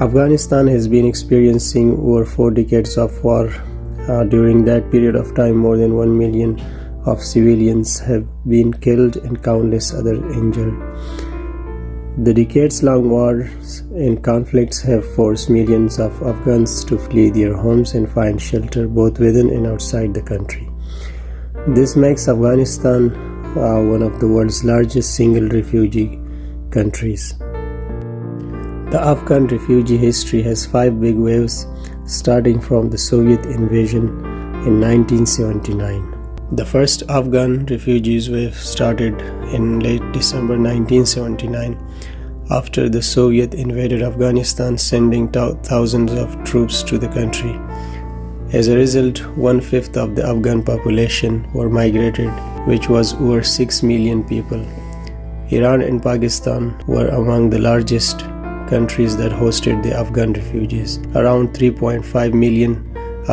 Afghanistan has been experiencing over 4 decades of war. During that period of time, more than 1 million of civilians have been killed and countless others injured. The decades-long wars and conflicts have forced millions of Afghans to flee their homes and find shelter both within and outside the country. This makes Afghanistan one of the world's largest single refugee countries. The Afghan refugee history has 5 big waves, starting from the Soviet invasion in 1979. The first Afghan refugees wave started in late December 1979 after the Soviet invaded Afghanistan, sending thousands of troops to the country. As a result, 1/5 of the Afghan population were migrated, which was over 6 million people. Iran and Pakistan were among the largest countries that hosted the Afghan refugees. Around 3.5 million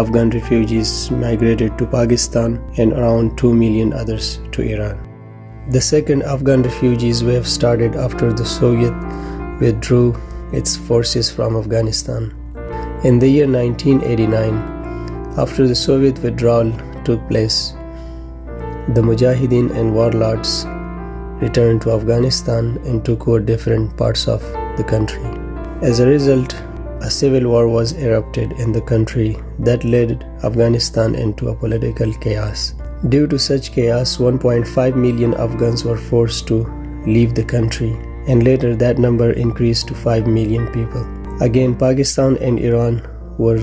Afghan refugees migrated to Pakistan and around 2 million others to Iran. The second Afghan refugees wave started after the Soviet withdrew its forces from Afghanistan. In the year 1989, after the Soviet withdrawal took place, the Mujahideen and warlords returned to Afghanistan and took over different parts of the country. As a result, a civil war was erupted in the country that led Afghanistan into a political chaos. Due to such chaos, 1.5 million Afghans were forced to leave the country, and later that number increased to 5 million people. Again, Pakistan and Iran were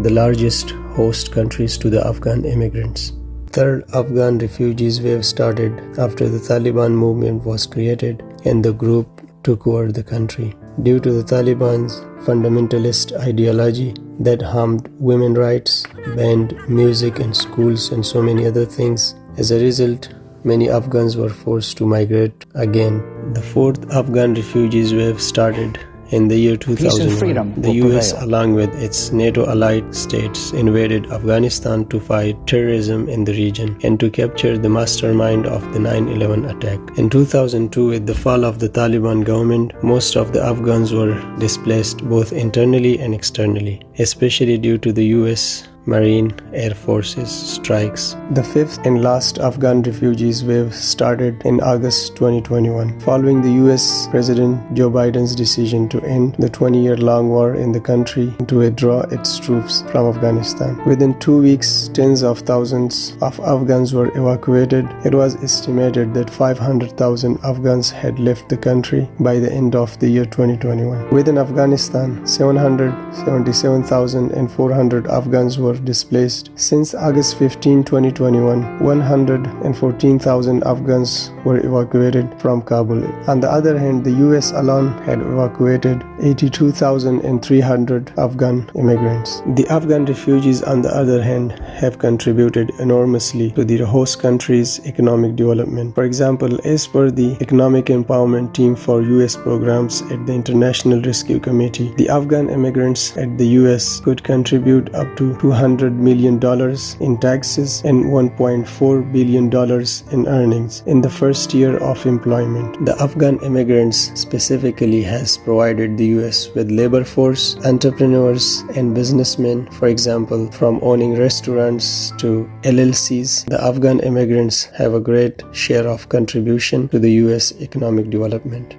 the largest host countries to the Afghan immigrants. Third Afghan refugees wave started after the Taliban movement was created and the group took over the country. Due to the Taliban's fundamentalist ideology that harmed women's rights, banned music in schools and so many other things, as a result, many Afghans were forced to migrate again. The fourth Afghan refugees wave started in the year 2001. The US, along with its NATO allied states, invaded Afghanistan to fight terrorism in the region and to capture the mastermind of the 9/11 attack. In 2002, with the fall of the Taliban government, most of the Afghans were displaced both internally and externally, especially due to the US Marine Air Force's strikes. The fifth and last Afghan refugees wave started in August 2021, following the US President Joe Biden's decision to end the 20-year-long war in the country and to withdraw its troops from Afghanistan. Within 2 weeks, tens of thousands of Afghans were evacuated. It was estimated that 500,000 Afghans had left the country by the end of the year 2021. Within Afghanistan, 777,400 Afghans were displaced. Since August 15, 2021, 114,000 Afghans were evacuated from Kabul. On the other hand, the US alone had evacuated 82,300 Afghan immigrants. The Afghan refugees, on the other hand, have contributed enormously to the host country's economic development. For example, as per the Economic Empowerment Team for US Programs at the International Rescue Committee, the Afghan immigrants at the US could contribute up to $200 million in taxes and $1.4 billion in earnings in the first year of employment. The Afghan immigrants specifically has provided the US with labor force, entrepreneurs and businessmen. For example, from owning restaurants to LLCs, the Afghan immigrants have a great share of contribution to the US economic development.